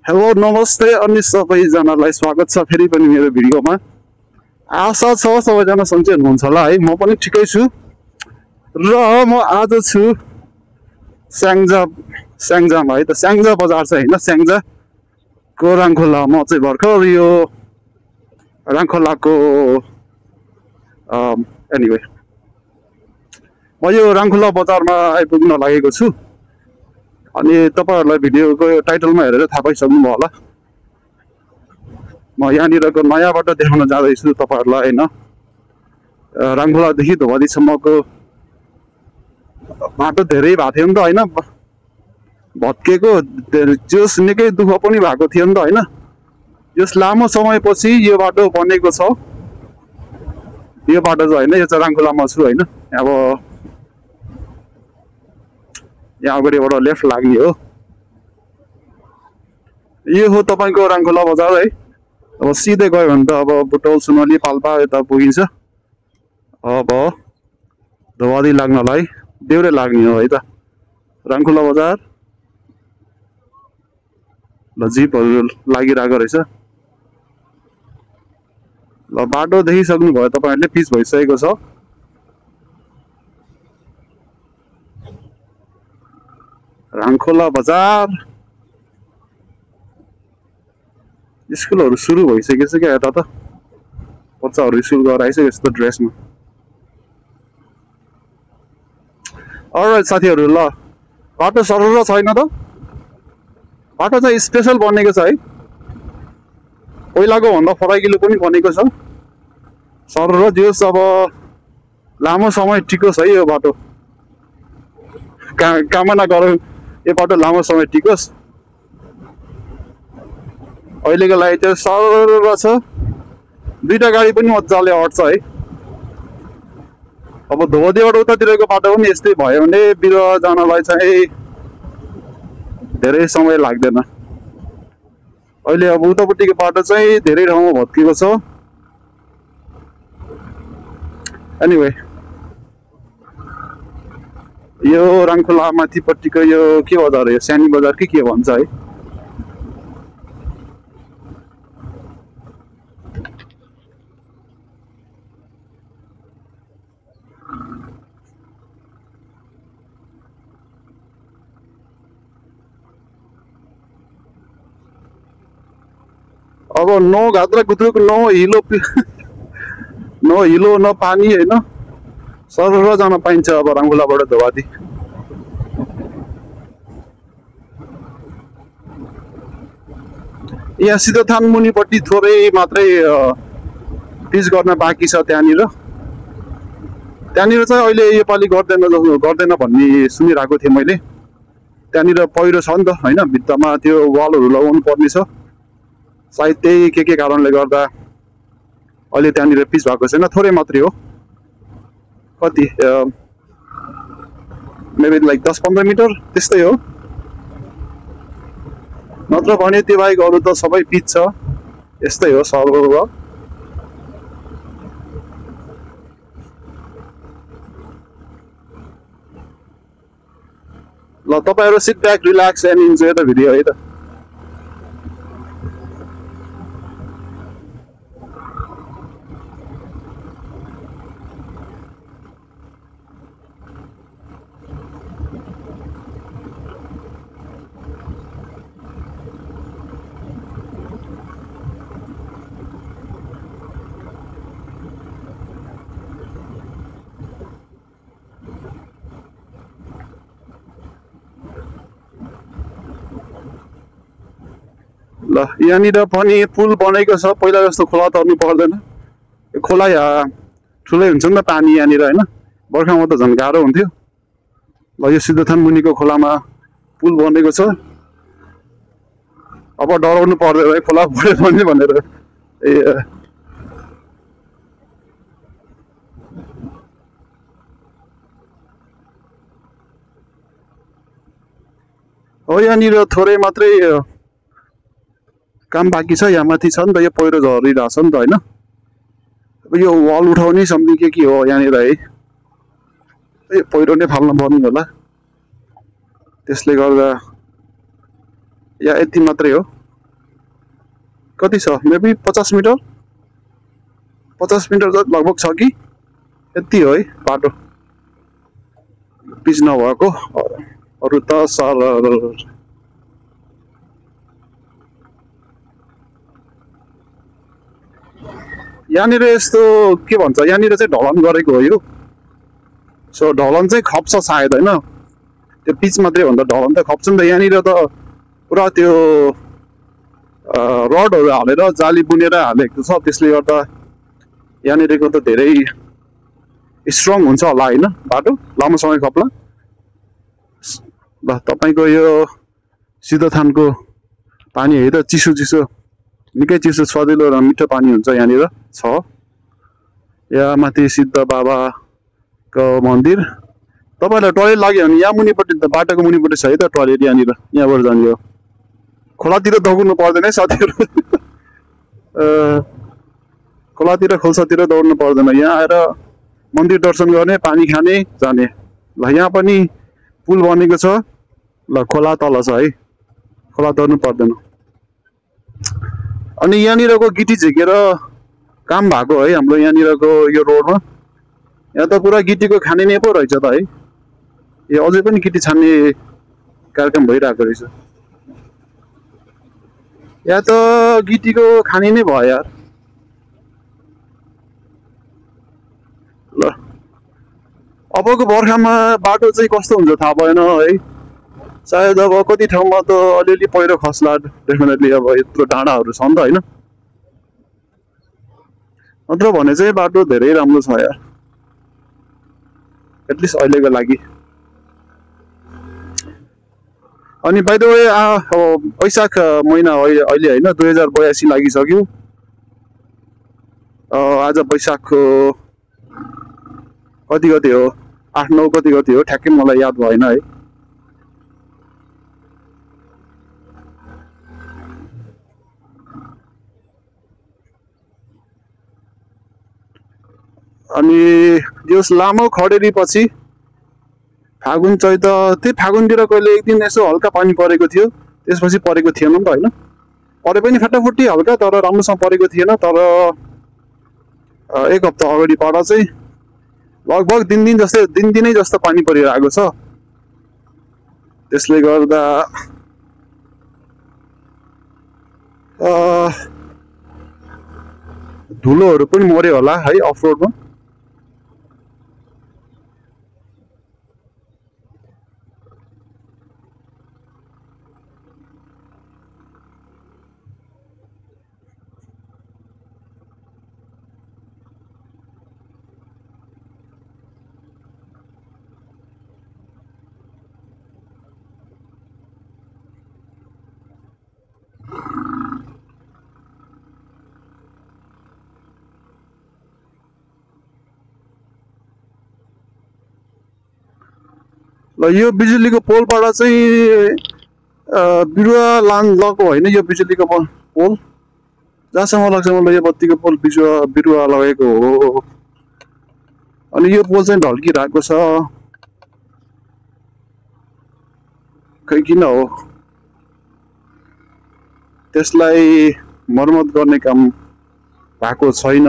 Hello नमस्ते अनि सबैजनालाई स्वागत छ फेरि पनि मेरो भिडियोमा। आशा छ सबैजना सन्चै हुनुहुन्छ होला है। म पनि ठिकै छु र म आज छु स्याङ्जामा है त। स्याङ्जा बजार छ हैन, स्याङ्जाको राङखोला। म चाहिँ भर्खर यो राङखोलाको एनिवे म यो राङखोला बजारमा आइपुग्न लागेको छु। अनि तपाईहरुलाई भिडियोको टाइटलमा हेरेर थाहा पाइसक्नु भयो होला। म यहाँनिरको नयाँ बाटो देखाउन जाँदैछु तपाईहरुलाई हैन। राङखोलादेखि धोबादीसम्मको बाटो धेरै भएको थियो नि त हैन, भत्केको जस निकै दुःख पनि भएको थियो नि त हैन। यस लामो समयपछि यो बाटो बनेको छ। यो बाटो चाहिँ हैन, यो चाहिँ राङखोलामा छु हैन। अब यहाँ अगाडिबाट लेफ्ट लाग्ने हो। यो हो तपाईको राङखोला बजार है। अब सिधै गयो भने त अब बुटौल सुनली पाल्पा यता पुगिन्छ। अब धोबादी लाग्नलाई देउरे लाग्ने हो है त। राङखोला बजार ल जिपहरु लागिरहेको रहेछ। ल बाटो देखिसक्नु भयो तपाईहरुले, पिच भइसकेको छ। राङखोला बजार स्कुलहरु सुरु भइसकेछ क्या यता त। बच्चाहरु स्कुल गएर आइसक्यो यस्तो ड्रेसमा। अलराइट साथीहरु, ल बाटो सरल छैन त। बाटो चाहिँ स्पेशल बनेको छ है, पहिलाको भन्दा फराकिलो पनि बनेको छ। सरल दियोस्, अब लामो समय टिकोस् है यो बाटो। कामना गरौँ यो बाटो लामो समय टिकोस्। अहिलेको लागि चाहिँ सरल छ। दुईटा गाडी पनि मजाले अट्छ है। अब धोबादीबाट उतातिरको बाटो पनि यस्तै भयो भने बिरुवा जानलाई चाहिँ धेरै समय लाग्दैन। अहिले अब उतापट्टिको बाटो चाहिँ धेरै ठाउँमा भत्किएको छ। एनिवे यो राङखोला माथिपट्टिको यो के बजार हो, यो सानी बजार के भन्छ है। अब नो घात्रा गुत्रुक, नो हिलो नो हिलो न पानी हैन, सरल जान पाइन्छ अब राङखोलाबाट धोबादी। यहाँ सिद्धथान मुनिपट्टि थोरै मात्रै पिच गर्न बाँकी छ। त्यहाँनिर चाहिँ अहिले योपालि गर्दैन भन्ने सुनिरहेको थिएँ मैले। त्यहाँनिर पहिरो छ नि त हैन, भित्तामा त्यो वालहरु लगाउनु पर्ने छ। सायद त्यही के कारणले गर्दा अहिले त्यहाँनिर पिच भएको छैन, थोरै मात्रै हो। कति मेबी लाइक 10-15 मिटर त्यस्तै हो। नत्र भने त्यो बाहेक अरु त सबै पिच छ। यस्तै हो सरल। ल तपाईहरु sit back, relax and enjoy the video है त। ल यहाँनिर पनि पुल बनेको छ। पहिला जस्तो खोला तर्नु पर्दैन। खोला ठुलै हुन्छ नि त पानी यहाँनिर हैन। बर्खामा त झन् गाह्रो हुन्थ्यो। ल यो सिद्धथान मुनिको खोलामा पुल बनेको छ। अब डराउनु पर्दैन है खोला बढ्यो भने भनेर। हो यहाँनिर थोरै मात्रै काम बाँकी छ। यहाँ माथि छ नि त, यो पहिरो झरिरहेको छ नि त हैन। अब यो वाल उठाउने सम्म के हो यहाँनिर है। यो पहिरो नै फाल्न पर्ने होला, त्यसले गर्दा या यति मात्रै हो। कति छ मेबी 50 मिटर 50 मिटर जति लगभग छ कि यति हो है बाटो पिच नभएको अरु त सर यहाँनिर यस्तो के भन्छ यहाँनिर चाहिँ ढलन गरेको हो यो सो ढलन चाहिँ खप्छ सायद हैन त्यो पिच मात्रै भन्दा ढलन त खप्छ नि त यहाँनिर त पुरा त्यो रडहरु हालेर जाली बुनेर हालेको छ त्यसले गर्दा यहाँनिरको त धेरै स्ट्रङ हुन्छ होला हैन बाटो लामो समय खप्ला ल तपाईको यो सिद्धथानको पानी है त चिसो चिसो निकै चिसो सजिलो र मिठो पानी हुन्छ यहाँनिर छ यहाँ माथि सिद्ध बाबाको मन्दिर तपाईलाई टोयलेट लाग्यो भने यहाँ मुनिपट्टि त बाटोको मुनिपट्टि छ है त टोयलेट यहाँनिर यहाँबाट जाने हो खोलातिर दौड्नु पर्दैन है साथीहरु खोलातिर खोल्सातिर दौड्नु पर्दैन यहाँ आएर मन्दिर दर्शन गर्ने पानी खाने जाने ल यहाँ पनि पुल बनेको छ ल खोला तल छ है खोला तर्नु पर्दैन अनि यहाँनिरको गिटी झिकेर काम भएको है हाम्रो यहाँनिरको यो रोडमा यहाँ त पुरा गिटीको खाने नै पो रहेछ त है यो अझै पनि गिटी छान्ने कार्यक्रम भइरहेको रहेछ यहाँ त गिटीको खाने नै भयो यार ल अबको बर्खामा बाटो चाहिँ कस्तो हुन्छ थाहा भएन है सायद अब कति ठाउँमा त अलिअलि पहिरो खस्ला डेफिनेटली अब यत्रो डाँडाहरू छ नि त हैन नत्र भने चाहिँ बाटो धेरै राम्रो छ यार एटलिस्ट अहिलेको लागि अनि बाइ द वे वैशाख महिना अहिले हैन 2082 लागिसक्यो आज वैशाखको कति कति हो 8-9 कति कति हो ठ्याक्कै मलाई याद भएन है अनि यो लामो खडेरी पछि फागुन चैत त्यही फागुनतिर कहिले एक दिन यसो हल्का पानी परेको थियो त्यसपछि परेको थिएन नि त हैन परे पनि फटाफटी हल्का तर राम्रोसँग परेको थिएन तर एक हप्ता अगाडि पढा चाहिँ लगभग दिनै जस्तो पानी परिरहेको छ त्यसले गर्दा धुलोहरु पनि मर्यो होला है अफ रोडमा ल यो बिजुलीको पोलबाट चाहिँ बिरुवा लको होइन यो बिजुलीको पोल जहाँसम्म लाग्छ मलाई यो बत्तीको पोल बिरुवा लगेको हो अनि यो पोल चाहिँ ढल्किरहेको छ खै किन हो त्यसलाई मर्मत गर्ने काम भएको छैन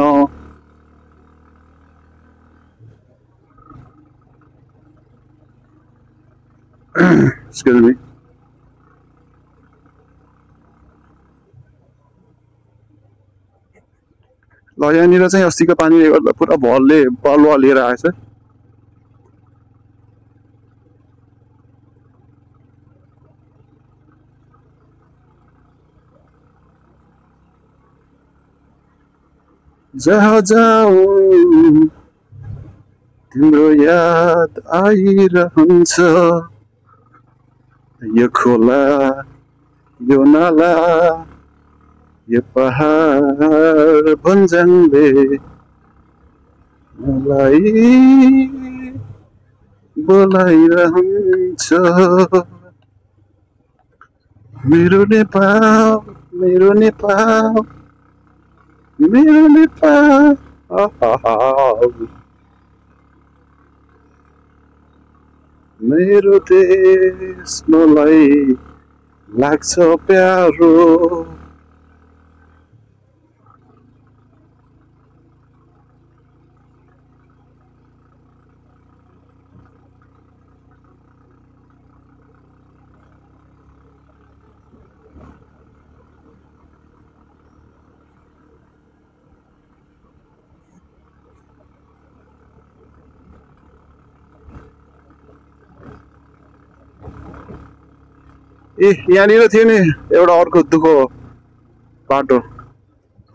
excuse me ल यहाँनिर चाहिँ अस्तिको पानीले गर्दा पुरा भलले बालुवा लिएर आएछ जहाँ जाऊ तिम्रो याद आइरहन्छ यो खोला यो नाला यो पहाड भन्ज्याङले मलाई बोलाइरहन्छ मेरो नेपाल मेरो नेपाल मेरो नेपाल मेरो देश मलाई लाग्छ प्यारो ए यहाँनिर थियो नि एउटा अर्को दुःख बाटो।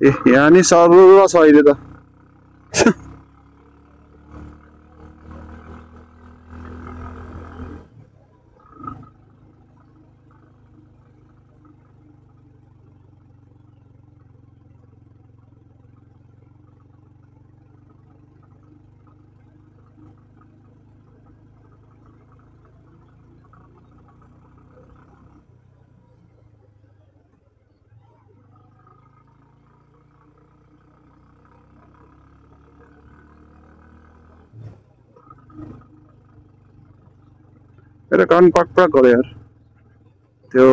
ए यहाँ नि सर्र छ अहिले त। मेरो कान पक गऱ्यो यार। त्यो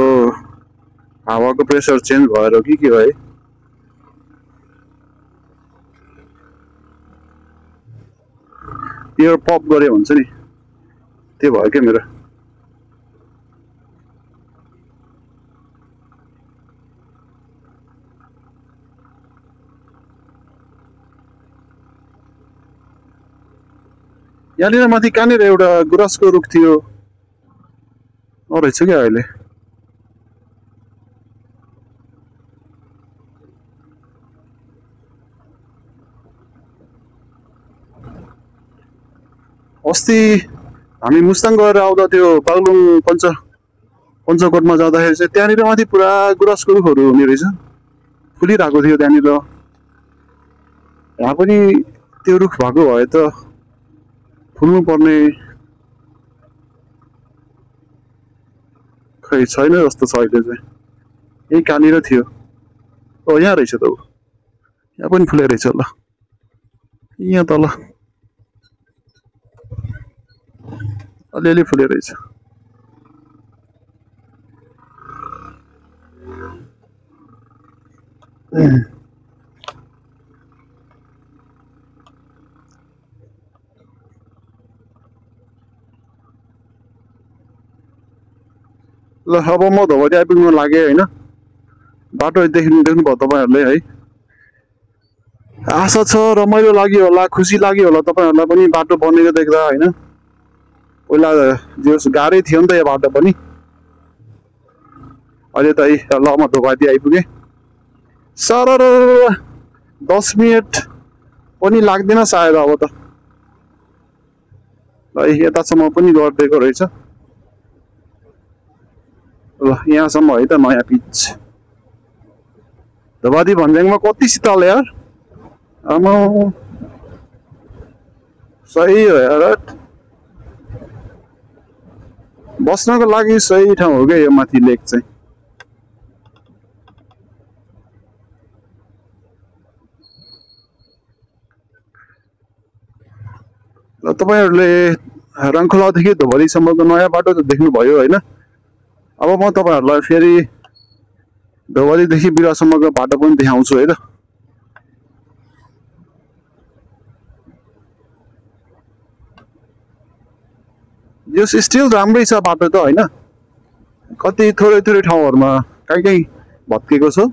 हावाको प्रेसर चेन्ज भएर हो कि के भयो। इयर पप गऱ्यो भन्छ नि त्यो भयो क्या मेरो। यहाँनिर माथि कहाँनिर एउटा गुराँसको रुख थियो रहेछ क्या अहिले। अस्ति हामी मुस्ताङ गएर आउँदा त्यो बागलुङ पञ्चकोटमा जाँदाखेरि चाहिँ त्यहाँनिर माथि पुरा गुराँसको रुखहरू हुने रहेछ, फुलिरहेको थियो त्यहाँनिर। यहाँ पनि त्यो रुख भएको भए त फुल्नु पर्ने, खै छैन जस्तो छ अहिले चाहिँ। यही कहाँनिर थियो। ओ यहाँ रहेछ त ऊ, यहाँ पनि फुले रहेछ ल, यहाँ तल अलिअलि फुले रहेछ। ल अब म धोबरी आइपुग्नु लागेँ होइन। बाटो देख्नुभयो तपाईँहरूले है। आशा छ रमाइलो लाग्यो होला, खुसी लाग्यो होला तपाईँहरूलाई पनि बाटो बनेको देख्दा होइन। पहिला जो गाह्रै थियो नि त यो बाटो पनि, अहिले त ल म धोबादी आइपुगेँ। सर 10 मिनट पनि लाग्दैन सायद अब त। ल यतासम्म पनि गरिदिएको रहेछ। ल यहाँसम्म है त नयाँ पिच। धोबादी भन्ज्याङमा कति शीतल यार, आमा सही हो यार। बस्नको लागि सही ठाउँ हो क्या यो माथि लेक चाहिँ। ल तपाईँहरूले रङखोलादेखि धोबरीसम्मको नयाँ बाटो त देख्नुभयो होइन। अब म तपाईँहरूलाई फेरि धोबरीदेखि बिरुवासम्मको बाटो पनि देखाउँछु है त। यो स्टिल राम्रै छ बाटो त होइन, कति थोरै ठाउँहरूमा कहीँ भत्केको छ,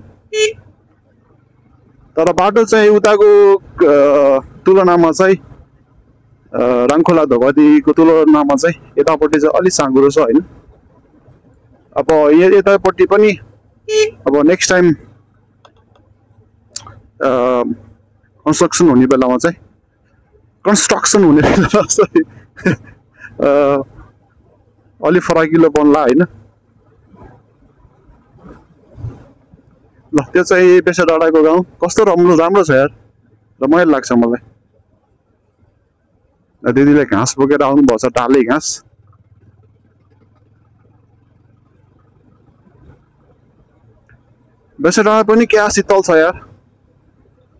तर बाटो चाहिँ उताको तुलनामा चाहिँ रङखोला धोबरीको तुलनामा चाहिँ यतापट्टि चाहिँ अलिक साँघुरो छ होइन। अब यतापट्टि पनि अब नेक्स्ट टाइम कन्स्ट्रक्सन हुने बेलामा चाहिँ अलि फराकिलो बन्ला होइन। ल त्यो चाहिँ पेसा डाँडाको गाउँ कस्तो राम्रो छ यार, रमाइलो लाग्छ मलाई। दिदीले घाँस बोकेर आउनुभएको छ, टाले घाँस। बेसा डाँडा पनि क्या शीतल छ यार।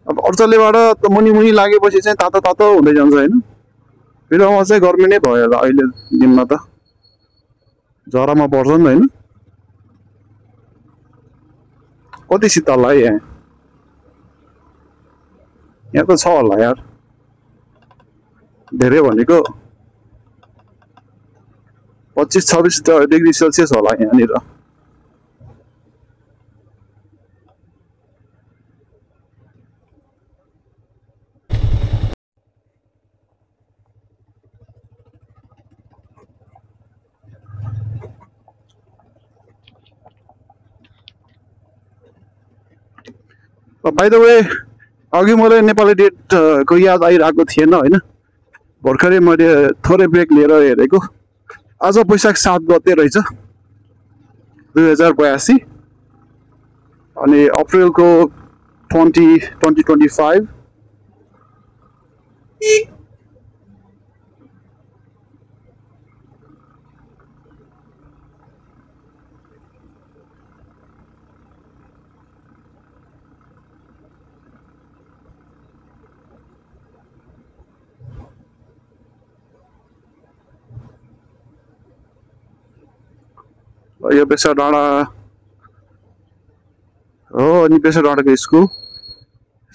अब अर्चलेबाट त मुनि लागेपछि चाहिँ तातो हुँदै जान्छ होइन। बिरुवामा चाहिँ गर्मी नै भयो होला अहिले दिनमा त, जरामा पर्छ नि होइन। कति शीतल है यहाँ, यहाँ त छ होला यार धेरै भनेको 25-26 डिग्री सेल्सियस होला यहाँनिर। बाइ द वे अघि मलाई नेपाली डेट को याद आइरहेको थिएन होइन भर्खरै मैले थोरै ब्रेक लिएर हेरेको आज वैशाख 7 गते रहेछ 2082 अनि अप्रिलको 2025 यो बेसा डाँडा हो अनि बेसा डाँडाको स्कुल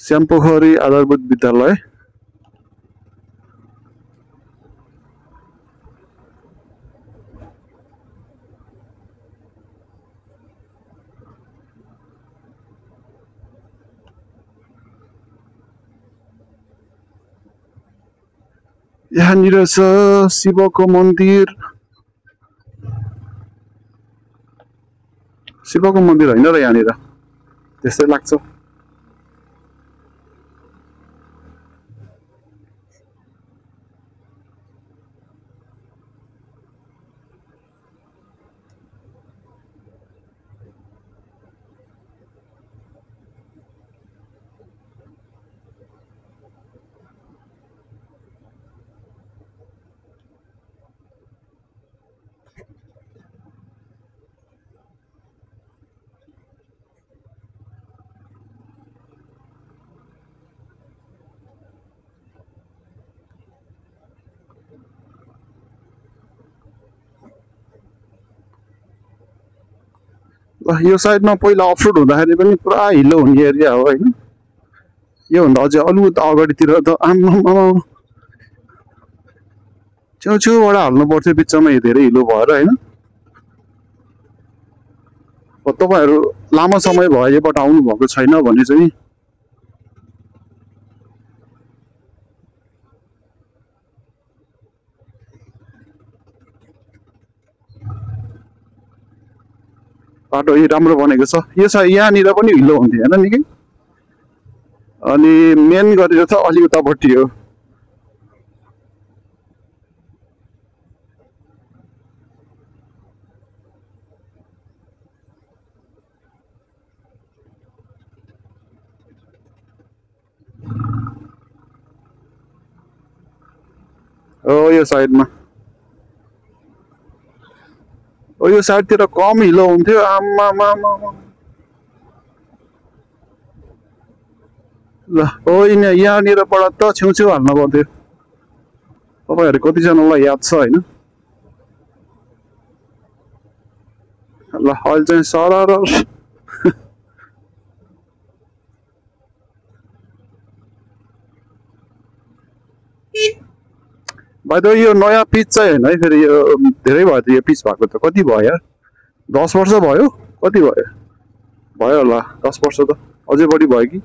श्यामपोखरी आधारभूत विद्यालय यहाँनिर छ शिवको मन्दिर होइन र यहाँनिर त्यस्तै लाग्छ ल यो साइडमा पहिला अफरोड हुँदाखेरि पनि पुरा हिलो हुने एरिया हो होइन योभन्दा अझै अलिकति अगाडितिर त आम्मामा छेउछेउबाट हाल्नु पर्थ्यो बिचमा धेरै हिलो भएर होइन तपाईँहरू लामो समय भयो योबाट आउनु भएको छैन भने चाहिँ बाटो यही राम्रो बनेको छ यो यहाँनिर पनि हिलो हुन्थ्यो होइन निकै अनि मेन गरेर त अलि उतापट्टि हो यो साइडमा यो साइडतिर कम हिलो हुन्थ्यो आम्मामा ल होइन यहाँनिरबाट त छेउछेउ हाल्नु पर्थ्यो तपाईँहरू कतिजनालाई याद छ होइन ल अहिले चाहिँ सरर भाइ त यो नयाँ पिच चाहिँ होइन है फेरि यो धेरै भयो त यो पिच भएको त कति भयो यार 10 वर्ष भयो कति भयो होला 10 वर्ष त अझै बढी भयो कि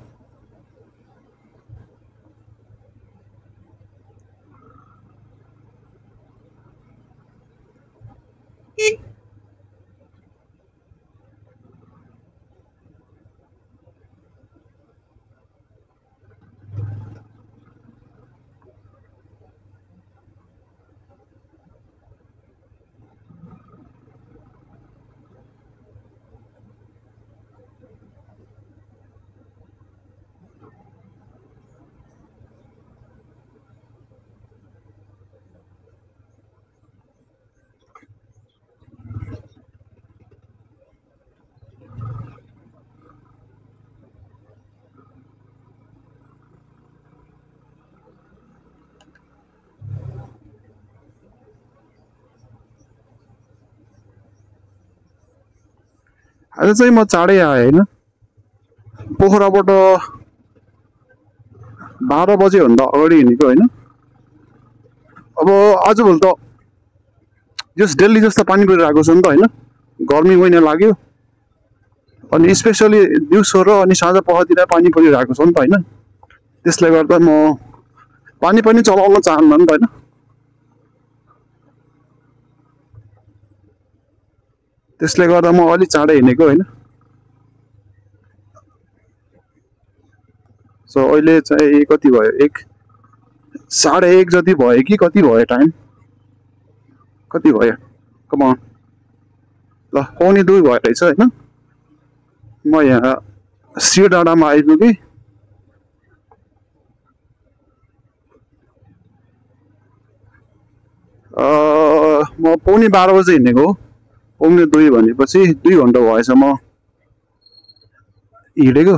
आज चाहिँ म चाँडै आएँ होइन पोखराबाट 12 बजेभन्दा अगाडि हिँडेको होइन अब आजभोलि त जस डेली जस्तो पानी परिरहेको छ नि त होइन गर्मी महिना लाग्यो अनि स्पेसली दिउँसो र अनि साँझ पखतिर पानी परिरहेको छ नि त होइन त्यसले गर्दा म पानी पनि चलाउन चाहन्न नि त होइन त्यसले गर्दा म अलि चाँडै हिँडेको होइन सो अहिले चाहिँ कति भयो 1:30 जति भयो कि कति भयो टाइम कति भयो कम अन ल 1:45 भयो रहेछ होइन म यहाँ सियो डाँडामा आइपुगेँ म 12:15 बजे हिँडेको हो 1:45 भनेपछि 2 घन्टा भएछ म हिँडेको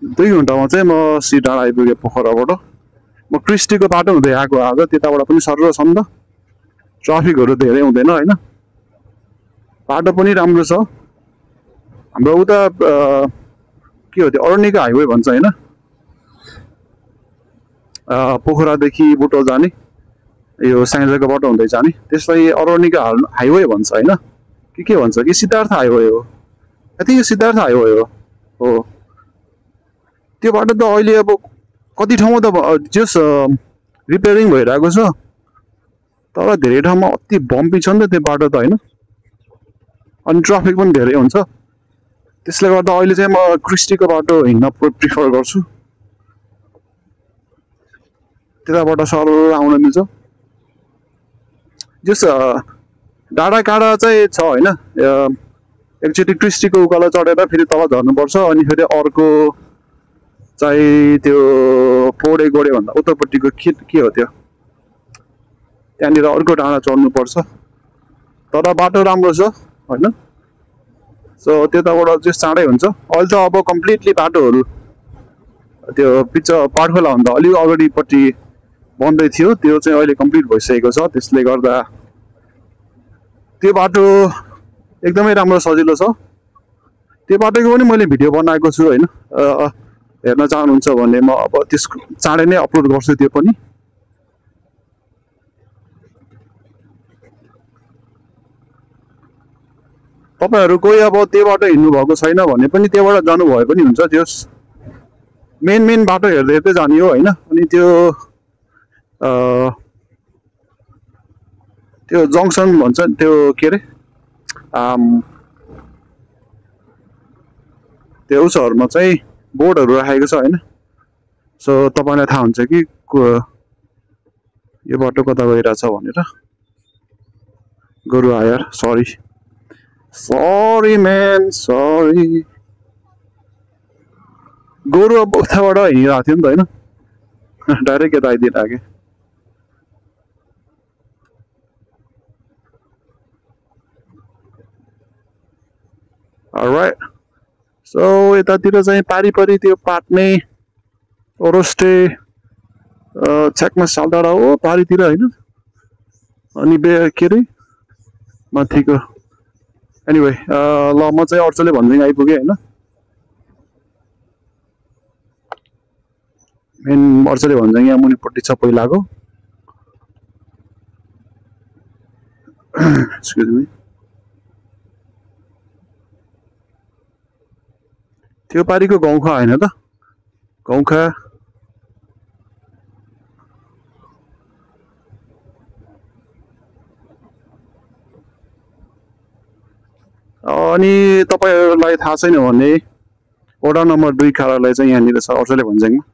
2 घन्टामा चाहिँ म सियो डाँडा आइपुगेँ पोखराबाट म क्रिस्टीको बाटो हुँदै आएको आज त्यताबाट पनि सर्र छ नि त ट्राफिकहरू धेरै हुँदैन होइन बाटो पनि राम्रो छ हाम्रो उता के हो त्यो अरण्यको हाइवे भन्छ होइन पोखरादेखि बुटोल जाने यो साङ्जाको बाटो हुँदै जाने त्यसलाई अरण्यको हाइवे भन्छ होइन के भन्छ कि सिद्धार्थ हाइवे हो आई थिङ्क यो सिद्धार्थ हाइवे हो त्यो बाटो त अहिले अब कति ठाउँमा त जस रिपेयरिङ भइरहेको छ तर धेरै ठाउँमा अति बम्पी छ नि त त्यो बाटो त होइन अनि ट्राफिक पनि धेरै हुन्छ त्यसले गर्दा अहिले चाहिँ म क्रिस्टीको बाटो हिँड्न प्रिफर गर्छु त्यताबाट सरल आउन मिल्छ जस डाँडा काँडा चाहिँ छ होइन एकचोटि क्रिस्टीको उकालो चढेर फेरि तल झर्नुपर्छ अनि फेरि अर्को चाहिँ त्यो पोडे गोडे भन्दा उत्तरपट्टिको के हो त्यो त्यहाँनिर अर्को डाँडा चढ्नुपर्छ तर बाटो राम्रो छ होइन सो त्यताबाट चाहिँ चाँडै हुन्छ अहिले त अब कम्प्लिटली बाटोहरू त्यो पाठखोला भन्दा अलिक अगाडिपट्टि बन्दै थियो त्यो चाहिँ अहिले कम्प्लिट भइसकेको छ त्यसले गर्दा त्यो बाटो एकदमै राम्रो सजिलो छ त्यो बाटोको पनि मैले भिडियो बनाएको छु होइन हेर्न चाहनुहुन्छ भने म अब त्यसको चाँडै नै अपलोड गर्छु त्यो पनि तपाईहरु कोही अब त्यो बाटो हिँड्नु भएको छैन भने पनि त्यबाट जानु भए पनि हुन्छ त्यो मेन बाटो हेर्दै हेर्दै जाने हो होइन अनि त्यो जंक्सन भन्छ त्यो के रे त्यो उसहरुमा चाहिँ बोर्डहरु राखेको छ होइन सो तपाईलाई थाहा हुन्छ कि यो बाटो कता गइराछ भनेर गोरु आयर सरी म्यान सरी गोरु अब उताबाट हिँडिरहेको थियो नि त होइन डाइरेक्ट यता आइदिइराखेँ अलराइट सो यतातिर चाहिँ पारिपरि त्यो पाट्ने ओरोस्टे छ्याकमा सालडाँडा हो पारितिर होइन अनि के अरे माथिको एनिवे ल म चाहिँ अर्चले भन्दै आइपुगेँ होइन मेन अर्चले भन्दै यहाँ मुनिपट्टि छ पहिलाको एक्सक्युज मी त्यो पारिको गाउँखा होइन त गाउँखा अनि तपाईहरुलाई थाहा छैन भने वडा नम्बर 2 कार्यालय चाहिँ यहाँनिर छ अर्चले भन्ज्याङमा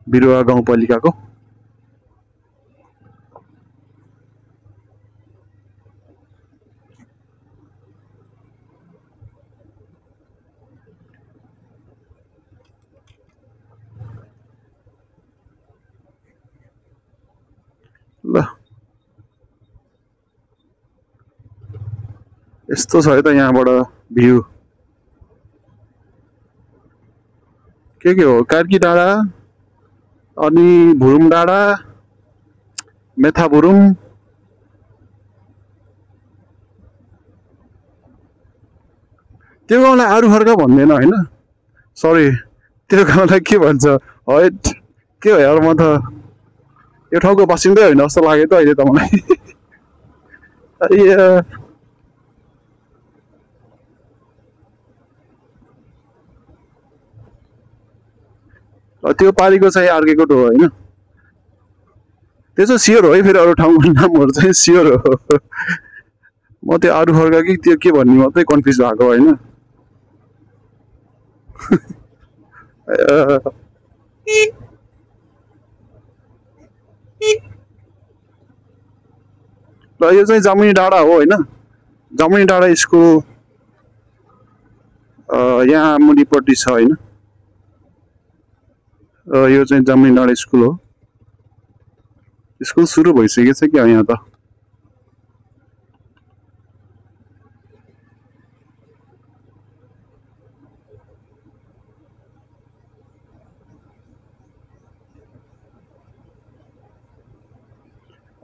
बिरुवा गाउँपालिकाको ल यस्तो छ है त यहाँबाट भ्यू के हो कार्की डाँडा अनि भुरुम डाँडा मेथाबुरुम त्यो गाउँलाई आरुखर्का भन्दैन होइन सरी त्यो गाउँलाई के भन्छ हैट के हो यार म त यो ठाउँको बासिन्दै होइन जस्तो लाग्यो त अहिले त मलाई त्यो पारिको चाहिँ अर्केको हो होइन त्यो चाहिँ स्योर हो है फेरि अरू ठाउँको नामहरू चाहिँ स्योर हो म त्यो आरुखर्का कि त्यो के भन्ने मात्रै कन्फ्युज भएको होइन ल यो चाहिँ जमुनी डाँडा हो होइन, जमुनी डाँडा स्कुल यहाँ मुनिपट्टि छ होइन। यो चाहिँ जमुनी डाँडा स्कुल हो। स्कुल सुरु भइसकेको छ क्या यहाँ त।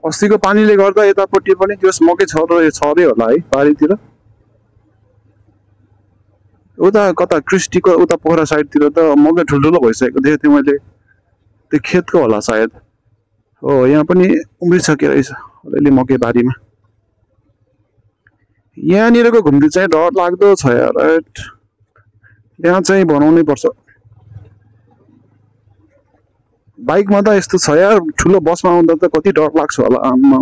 अस्तिको पानीले गर्दा यतापट्टि पनि त्यो मकै छरै होला है बारीतिर। उता कता क्रिस्टीको उता पोखरा साइडतिर त मकै ठुल्ठुलो भइसकेको देखेको थिएँ मैले, त्यो खेतको होला सायद। हो यहाँ पनि उम्रिसके रहेछ अलिअलि मकै बारीमा। यहाँनिरको घुम्ती चाहिँ डर लाग्दो छ यार, यहाँ चाहिँ बनाउनै पर्छ। बाइकमा त यस्तो छ यार, ठुलो बसमा आउँदा त कति डर लाग्छ होला आम्मा।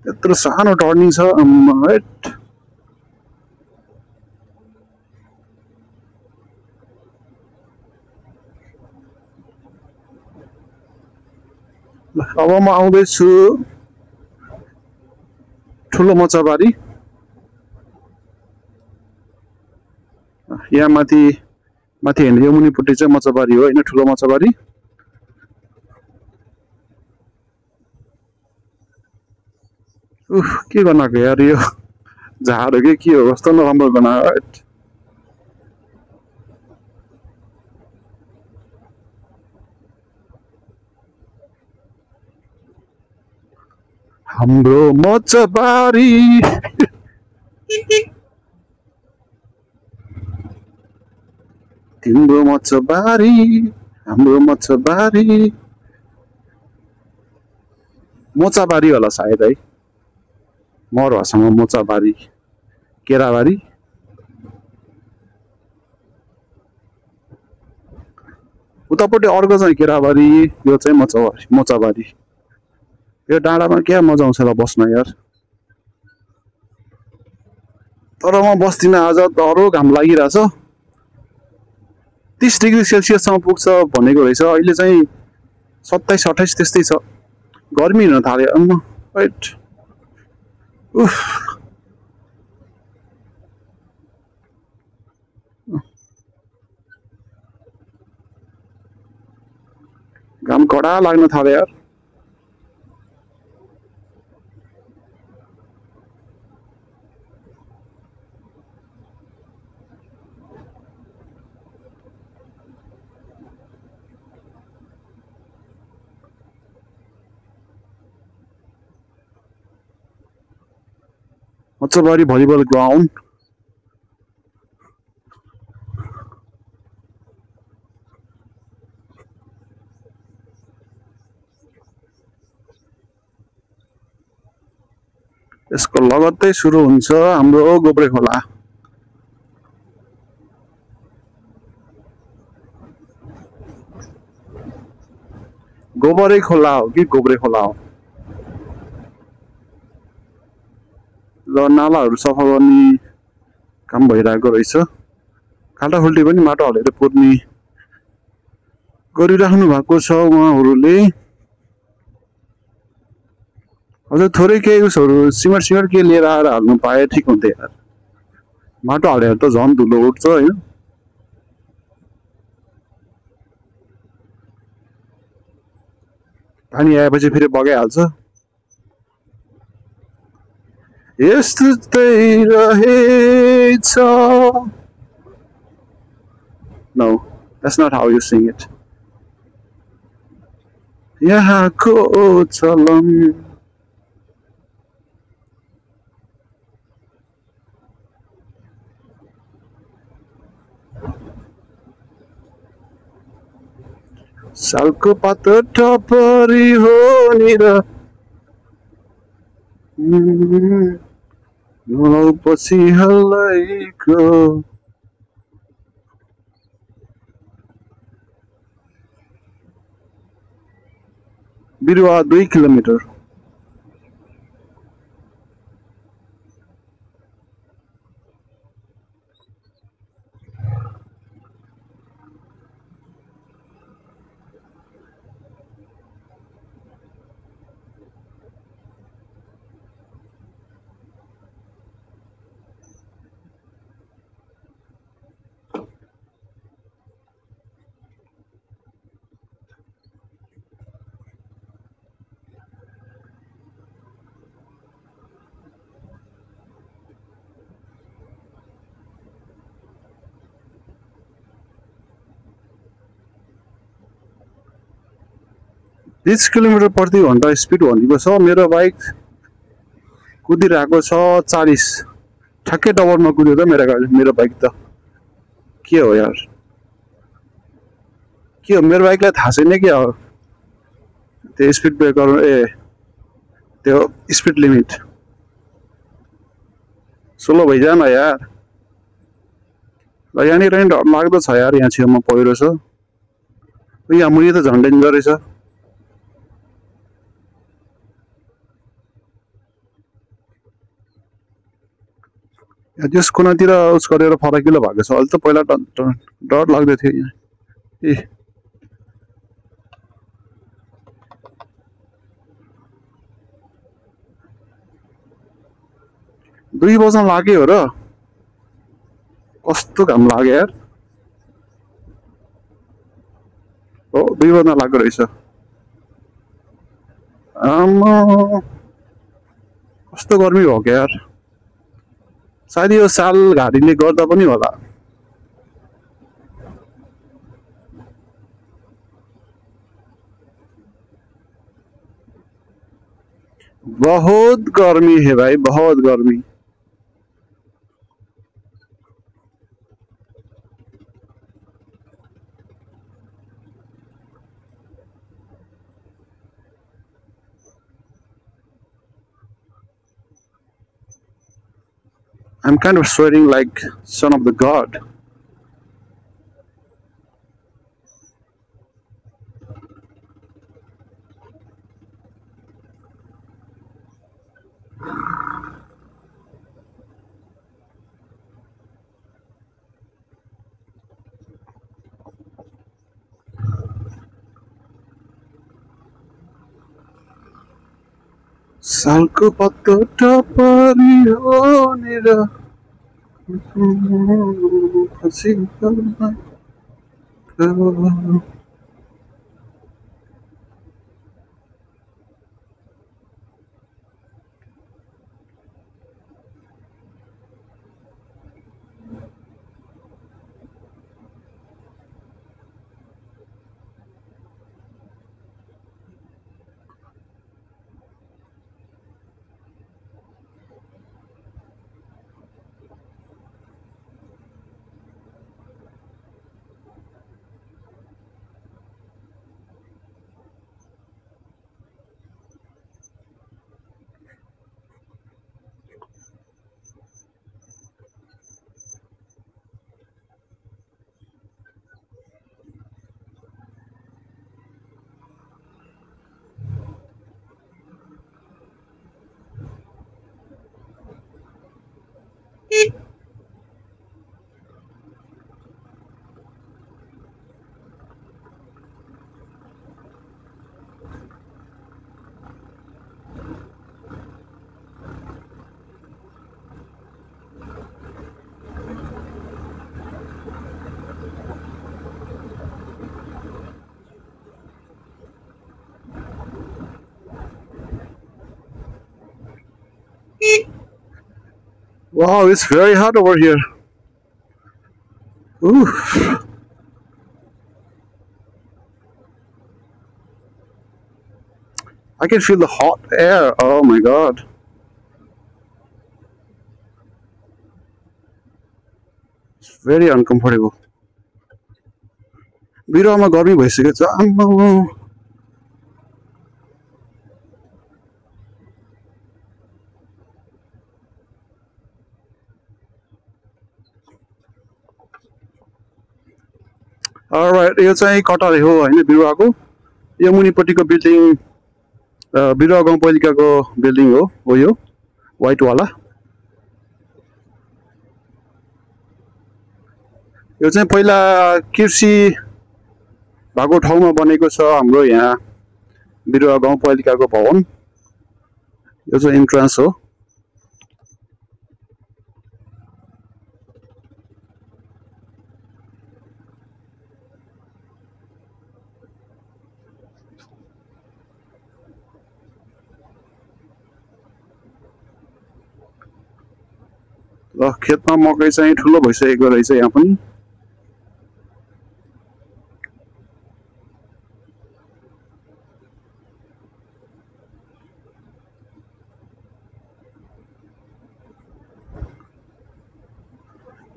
त्यत्रो सानो टर्निङ छ आम्मा हेट। अब म आउँदैछु ठुलो मचाबारी। यहाँ माथि माथि हेर्ने यो मुनिपट्टि चाहिँ मचाबारी हो होइन, ठुलो मचाबारी। के गर्नको यार यो झाड हो कि के हो, कस्तो नराम्रो बनायो। हाम्रो मचाबारी तिम्रो मचाबारी हाम्रो मचाबारी। मोचाबारी होला सायद है, मरवासँग मोचाबारी केराबारी। उतापट्टि अर्को चाहिँ केराबारी, यो चाहिँ मोचाबारी। यो डाँडामा क्या मजा आउँछ ल बस्न यार। तर म बस्दिनँ आज, डह्रो घाम लागिरहेछ। 30 डिग्री सेल्सियससम्म पुग्छ भनेको रहेछ, अहिले चाहिँ 27-28 त्यस्तै छ। गर्मी हुन थाल्यो अम्म वेट। घाम कडा लाग्न थाल्यो यार। मचाबारी भलिबल ग्राउन्ड। यसको लगत्तै सुरु हुन्छ हाम्रो गोब्रे खोला। गोबरै खोला हो कि गोब्रे खोला हो? ल नालाहरू सफा गर्ने काम भइरहेको रहेछ। खाल्टाखुल्टी पनि माटो हालेर पुर्ने गरिराख्नु भएको छ उहाँहरूले। अझ थोरै केही उसहरू सिमेन्ट के लिएर आएर हाल्नु पाए ठिक हुन्थ्यो यार। माटो हालेर त झन् धुलो उठ्छ होइन। पानी आएपछि फेरि बगाइहाल्छ। यस्तै रहेछ। No, that's not how you sing it. यहाँको चलन। सालको पात टपरी हो नि र पछि हल्लाइको। बिरुवा 2 किलोमिटर। 30 किलोमिटर प्रति घन्टा स्पिड भनेको छ। मेरो बाइक कुदिरहेको छ 40, ठ्याक्कै डबलमा कुद्यो त मेरो बाइक त। के हो यार, के हो, मेरो बाइकलाई थाहा छैन क्या हो त्यो स्पिड ब्रेकर, त्यो स्पिड लिमिट। स्लो भइजान यार। ल यहाँनिर नि डर लाग्दो छ यार, यहाँ छेउमा पहिरो छ। यहाँ मुनि त झन् डेन्जर रहेछ। त्यस कुनातिर उस गरेर फराकिलो भएको छ। अहिले त पहिला डर लाग्दै थियो यहाँ। ए 2 बज्न लाग्यो र, कस्तो घाम लाग्यो यार। हो 2 बज्न लाग्यो रहेछ। आम्मा कस्तो गर्मी भयो क्या यार। सायद यो साल घारीले गर्दा पनि होला। बहुत गर्मी है भाई, बहुत गर्मी। I'm kind of sweating like son of the god. सालको पत्तो टपरी होनेर खसी पर्दा। Wow, it's very hot over here. Ooh. I can feel the hot air. Oh my god. It's very uncomfortable. बिरुवामा गर्मी भइसकेको छ। आम्मा अलराइट, यो चाहिँ कटारे हो हैन बिरुवाको। यो मुनिपट्टिको बिल्डिङ बिरुवा गाउँपालिकाको बिल्डिङ हो यो व्हाइट वाला। यो चाहिँ पहिला कृषि भएको ठाउँमा बनेको छ हाम्रो यहाँ बिरुवा गाउँपालिकाको भवन। यो चाहिँ इन्ट्रान्स हो। ल खेतमा मकै चाहिँ ठुलो भइसकेको रहेछ यहाँ पनि।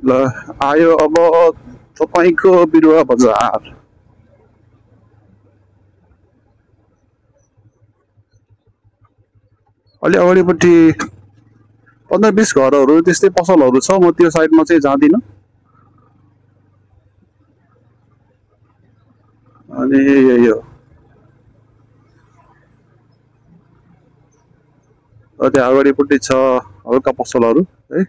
ल आयो अब तपाईँको बिरुवा बजार। अलि अगाडिपट्टि 15-20 घरहरू त्यस्तै पसलहरू छ, म त्यो साइडमा चाहिँ जाँदिनँ। अनि यही हो, त्यहाँ अगाडिपट्टि छ हल्का पसलहरू है।